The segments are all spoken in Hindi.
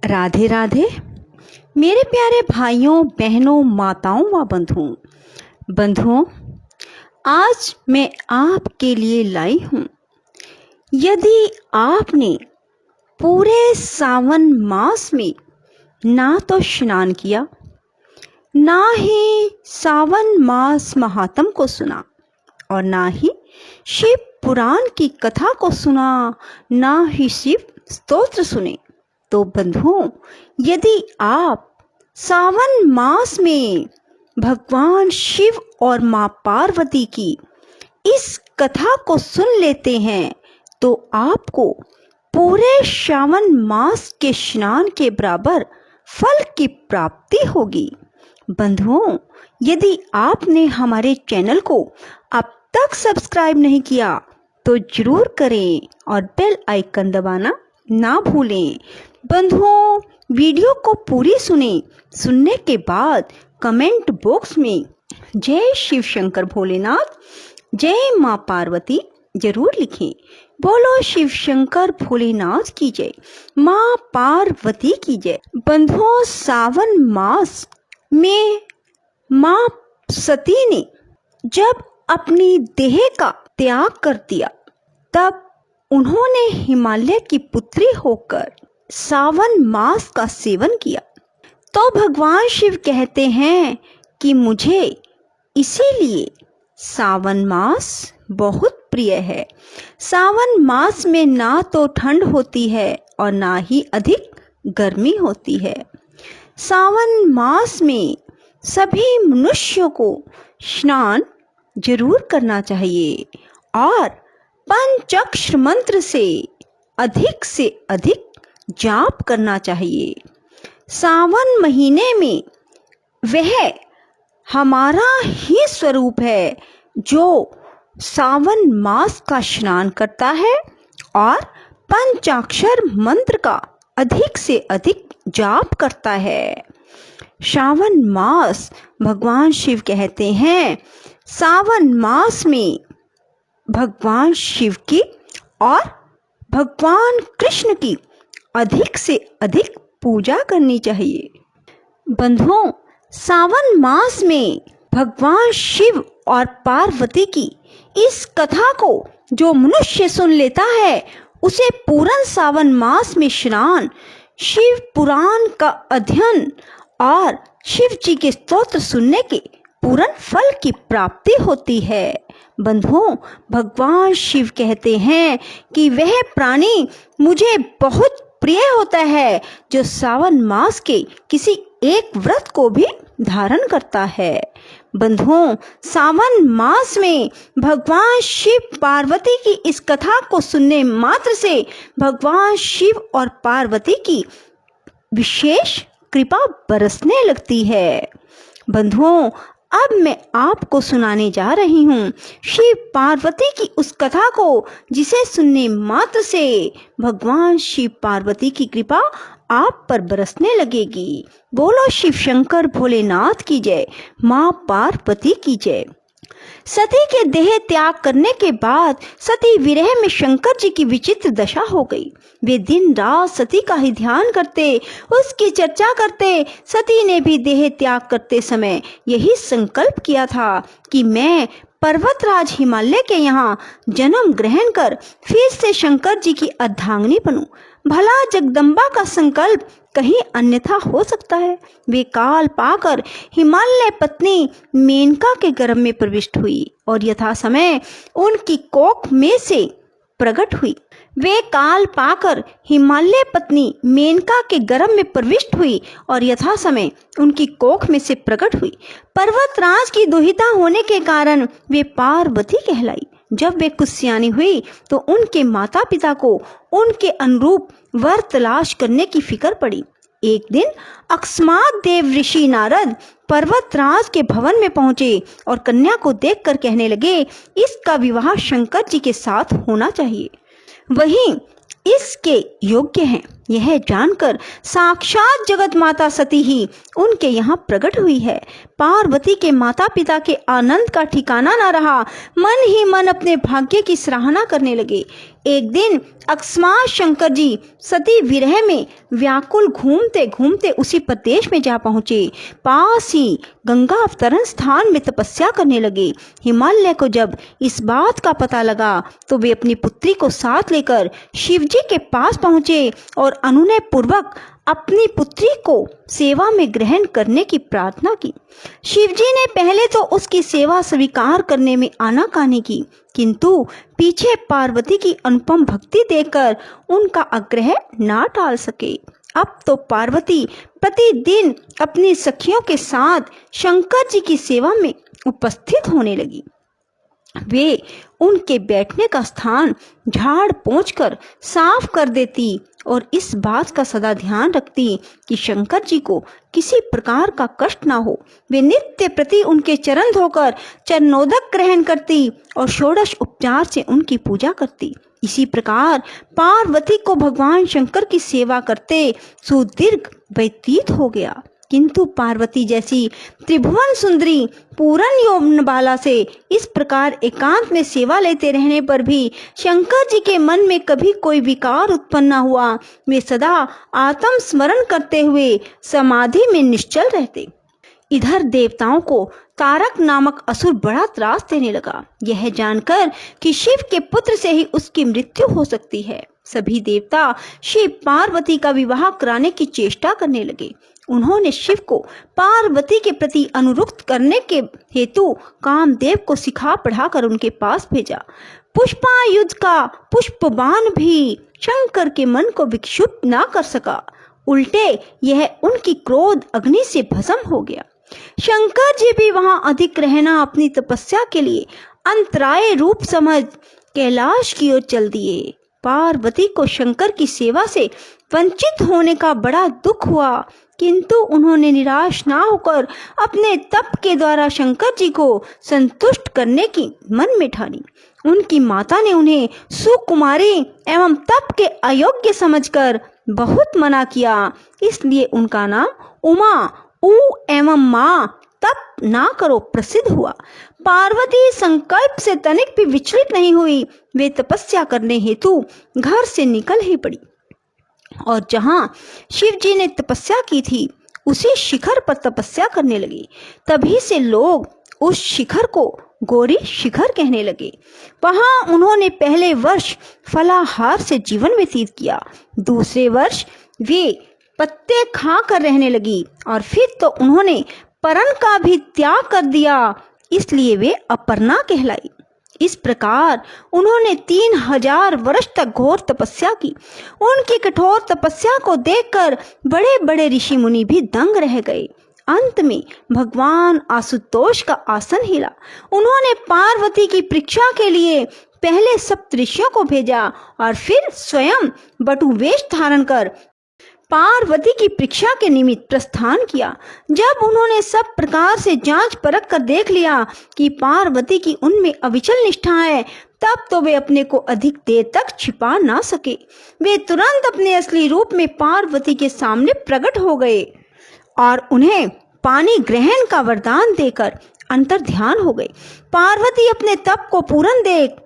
राधे राधे मेरे प्यारे भाइयों बहनों माताओं व बंधुओं, आज मैं आपके लिए लाई हूँ। यदि आपने पूरे सावन मास में ना तो स्नान किया, ना ही सावन मास महात्म को सुना और ना ही शिव पुराण की कथा को सुना, ना ही शिव स्तोत्र सुने, तो बंधुओं, यदि आप सावन मास में भगवान शिव और माँ पार्वती की इस कथा को सुन लेते हैं तो आपको पूरे सावन मास के स्नान के बराबर फल की प्राप्ति होगी। बंधुओं, यदि आपने हमारे चैनल को अब तक सब्सक्राइब नहीं किया तो जरूर करें और बेल आइकन दबाना ना भूलें। बंधुओं, वीडियो को पूरी सुनने के बाद कमेंट बॉक्स में जय शिव शंकर भोलेनाथ, जय माँ पार्वती जरूर लिखें। बोलो शिव शंकर भोलेनाथ की जय, माँ पार्वती की जय। बंधुओं, सावन मास में माँ सती ने जब अपनी देह का त्याग कर दिया, तब उन्होंने हिमालय की पुत्री होकर सावन मास का सेवन किया। तो भगवान शिव कहते हैं कि मुझे इसीलिए सावन मास बहुत प्रिय है। सावन मास में ना तो ठंड होती है और ना ही अधिक गर्मी होती है। सावन मास में सभी मनुष्यों को स्नान जरूर करना चाहिए और पंचाक्षर मंत्र से अधिक जाप करना चाहिए। सावन महीने में वह हमारा ही स्वरूप है जो सावन मास का स्नान करता है और पंचाक्षर मंत्र का अधिक से अधिक जाप करता है। सावन मास, भगवान शिव कहते हैं, सावन मास में भगवान शिव की और भगवान कृष्ण की अधिक से अधिक पूजा करनी चाहिए। बंधुओं, सावन मास में भगवान शिव और पार्वती की इस कथा को जो मनुष्य सुन लेता है, उसे पूर्ण सावन मास में स्नान, शिव पुराण का अध्ययन और शिव जी के स्तोत्र सुनने के पूर्ण फल की प्राप्ति होती है। बंधुओं, भगवान शिव कहते हैं कि वह प्राणी मुझे बहुत प्रिय होता है जो सावन मास के किसी एक व्रत को भी धारण करता है। बंधुओं, सावन मास में भगवान शिव पार्वती की इस कथा को सुनने मात्र से भगवान शिव और पार्वती की विशेष कृपा बरसने लगती है। बंधुओं, अब मैं आपको सुनाने जा रही हूँ शिव पार्वती की उस कथा को, जिसे सुनने मात्र से भगवान शिव पार्वती की कृपा आप पर बरसने लगेगी। बोलो शिव शंकर भोलेनाथ की जय, माँ पार्वती की जय। सती के देह त्याग करने के बाद सती विरह में शंकर जी की विचित्र दशा हो गई। वे दिन रात सती का ही ध्यान करते, उसकी चर्चा करते। सती ने भी देह त्याग करते समय यही संकल्प किया था कि मैं पर्वतराज हिमालय के यहाँ जन्म ग्रहण कर फिर से शंकर जी की अर्धांगिनी बनूं। भला जगदम्बा का संकल्प कहीं अन्यथा हो सकता है। वे काल पाकर हिमालय पत्नी मेनका के गर्भ में प्रविष्ट हुई और यथा समय उनकी कोख में से प्रकट हुई। वे काल पाकर हिमालय पत्नी मेनका के गर्भ में प्रविष्ट हुई और यथा समय उनकी कोख में से प्रकट हुई। पर्वतराज की दुहिता होने के कारण वे पार्वती कहलाई। जब वे कुछ सियानी हुई तो उनके माता पिता को उनके अनुरूप वर तलाश करने की फिक्र पड़ी। एक दिन अकस्मात देव ऋषि नारद पर्वतराज के भवन में पहुंचे और कन्या को देखकर कहने लगे, इसका विवाह शंकर जी के साथ होना चाहिए, वही इसके योग्य हैं। यह जानकर साक्षात जगत माता सती ही उनके यहाँ प्रकट हुई है। पार्वती के माता पिता के आनंद का ठिकाना न रहा, मन ही मन अपने भाग्य की सराहना करने लगे। एक दिन अकस्मात शंकर जी सती विरह में व्याकुल घूमते घूमते उसी प्रदेश में जा पहुंचे। पास ही गंगा अवतरण स्थान में तपस्या करने लगे। हिमालय को जब इस बात का पता लगा तो वे अपनी पुत्री को साथ लेकर शिवजी के पास पहुंचे और अनुनय पूर्वक अपनी पुत्री को सेवा में ग्रहण करने की प्रार्थना की। शिवजी ने पहले तो उसकी सेवा स्वीकार करने में आनाकानी की, किंतु पीछे पार्वती की अनुपम भक्ति देखकर उनका आग्रह ना टाल सके। अब तो पार्वती प्रतिदिन अपनी सखियों के साथ शंकर जी की सेवा में उपस्थित होने लगी। वे उनके बैठने का स्थान झाड़ पोंछकर साफ कर देती और इस बात का सदा ध्यान रखती कि शंकर जी को किसी प्रकार का कष्ट ना हो। वे नित्य प्रति उनके चरण धोकर चरणोदक ग्रहण करती और षोडश उपचार से उनकी पूजा करती। इसी प्रकार पार्वती को भगवान शंकर की सेवा करते सुदीर्घ व्यतीत हो गया, किंतु पार्वती जैसी त्रिभुवन सुंदरी पूर्ण यौवन बाला से इस प्रकार एकांत में सेवा लेते रहने पर भी शंकर जी के मन में कभी कोई विकार उत्पन्न न हुआ। वे सदा आत्म स्मरण करते हुए समाधि में निश्चल रहते। इधर देवताओं को तारक नामक असुर बड़ा त्रास देने लगा। यह जानकर कि शिव के पुत्र से ही उसकी मृत्यु हो सकती है, सभी देवता शिव पार्वती का विवाह कराने की चेष्टा करने लगे। उन्होंने शिव को पार्वती के प्रति अनुरुक्त करने के हेतु कामदेव को सिखा पढ़ाकर उनके पास भेजा। पुष्पायुध का पुष्पबाण भी शंकर के मन को विक्षुब्ध ना कर सका, उल्टे यह उनकी क्रोध अग्नि से भस्म हो गया। शंकर जी भी वहां अधिक रहना अपनी तपस्या के लिए अंतराय रूप समझ कैलाश की ओर चल दिए। पार्वती को शंकर की सेवा से वंचित होने का बड़ा दुख हुआ, किंतु उन्होंने निराश ना होकर अपने तप के द्वारा शंकर जी को संतुष्ट करने की मन में ठानी। उनकी माता ने उन्हें सुकुमारी एवं तप के अयोग्य समझकर बहुत मना किया, इसलिए उनका नाम उमा उ एवं माँ तप ना करो प्रसिद्ध हुआ। पार्वती संकल्प से तनिक भी विचलित नहीं हुई। वे तपस्या करने हेतु घर से निकल ही पड़ी और जहां शिव जी ने तपस्या की थी उसी शिखर पर तपस्या करने लगी। तभी से लोग उस शिखर को गौरी शिखर कहने लगे। वहां उन्होंने पहले वर्ष फलाहार से जीवन व्यतीत किया, दूसरे वर्ष वे पत्ते खाकर रहने लगी और फिर तो उन्होंने परन का भी त्याग कर दिया, इसलिए वे अपर्णा कहलाई। इस प्रकार उन्होंने 3000 वर्ष तक घोर तपस्या की। उनकी कठोर तपस्या को देखकर बड़े बड़े ऋषि मुनि भी दंग रह गए। अंत में भगवान आशुतोष का आसन हिला। उन्होंने पार्वती की परीक्षा के लिए पहले सप्तऋषियों को भेजा और फिर स्वयं बटु वेश धारण कर पार्वती की परीक्षा के निमित्त प्रस्थान किया। जब उन्होंने सब प्रकार से जांच परख कर देख लिया कि पार्वती की उनमें अविचल निष्ठा है, तब तो वे अपने को अधिक देर तक छिपा ना सके। वे तुरंत अपने असली रूप में पार्वती के सामने प्रकट हो गए और उन्हें पानी ग्रहण का वरदान देकर अंतर ध्यान हो गए। पार्वती अपने तप को पूर्ण देख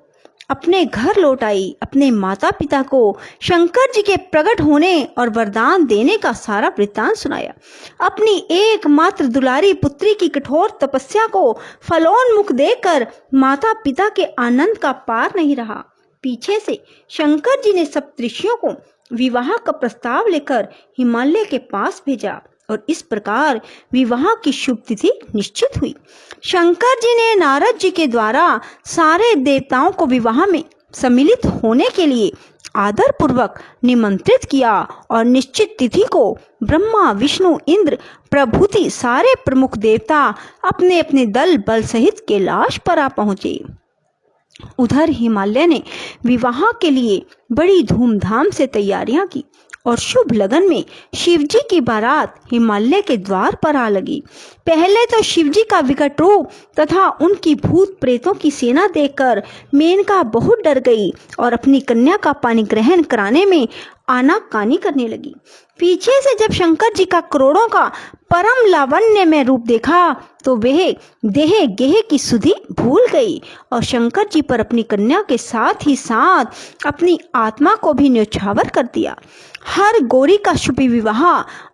अपने घर लौट आई। अपने माता पिता को शंकर जी के प्रकट होने और वरदान देने का सारा वृत्तांत सुनाया। अपनी एकमात्र दुलारी पुत्री की कठोर तपस्या को फलोन्मुख देखकर माता पिता के आनंद का पार नहीं रहा। पीछे से शंकर जी ने सप्तऋषियों को विवाह का प्रस्ताव लेकर हिमालय के पास भेजा और इस प्रकार विवाह की शुभ तिथि निश्चित हुई। शंकर जी ने नारद जी के द्वारा सारे देवताओं को विवाह में सम्मिलित होने के लिए आदर पूर्वक निमंत्रित किया और निश्चित तिथि को ब्रह्मा विष्णु इंद्र प्रभृति सारे प्रमुख देवता अपने अपने दल बल सहित कैलाश पर आ पहुंचे। उधर हिमालय ने विवाह के लिए बड़ी धूमधाम से तैयारियां की और शुभ लगन में शिवजी की बारात हिमालय के द्वार पर आ लगी। पहले तो शिवजी का विकट रूप तथा उनकी भूत प्रेतों की सेना देखकर मेनका बहुत डर गई और अपनी कन्या का पानी ग्रहण कराने में आनाकानी करने लगी। पीछे से जब शंकर जी का करोड़ों का परम लावण्य में रूप देखा तो वह देह गेह की सुधि भूल गई और शंकर जी पर अपनी कन्या के साथ ही साथ अपनी आत्मा को भी न्यौछावर कर दिया। हर गौरी का शुभ विवाह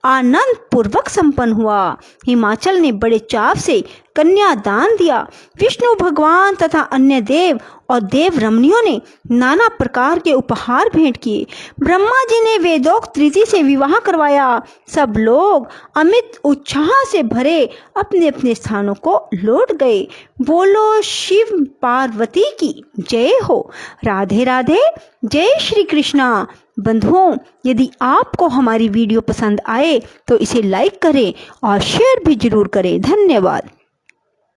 आनंद पूर्वक संपन्न हुआ। हिमाचल ने बड़े चाव से कन्या दान दिया। विष्णु भगवान तथा अन्य देव और देव रमणियों ने नाना प्रकार के उपहार भेंट किए। ब्रह्मा जी ने वेदोक्त रीति से विवाह करवाया। सब लोग अमित उत्साह से भरे अपने अपने स्थानों को लौट गए। बोलो शिव पार्वती की जय हो। राधे राधे। जय श्री कृष्णा। बंधुओं, यदि आपको हमारी वीडियो पसंद आए तो इसे लाइक करें और शेयर भी जरूर करें। धन्यवाद।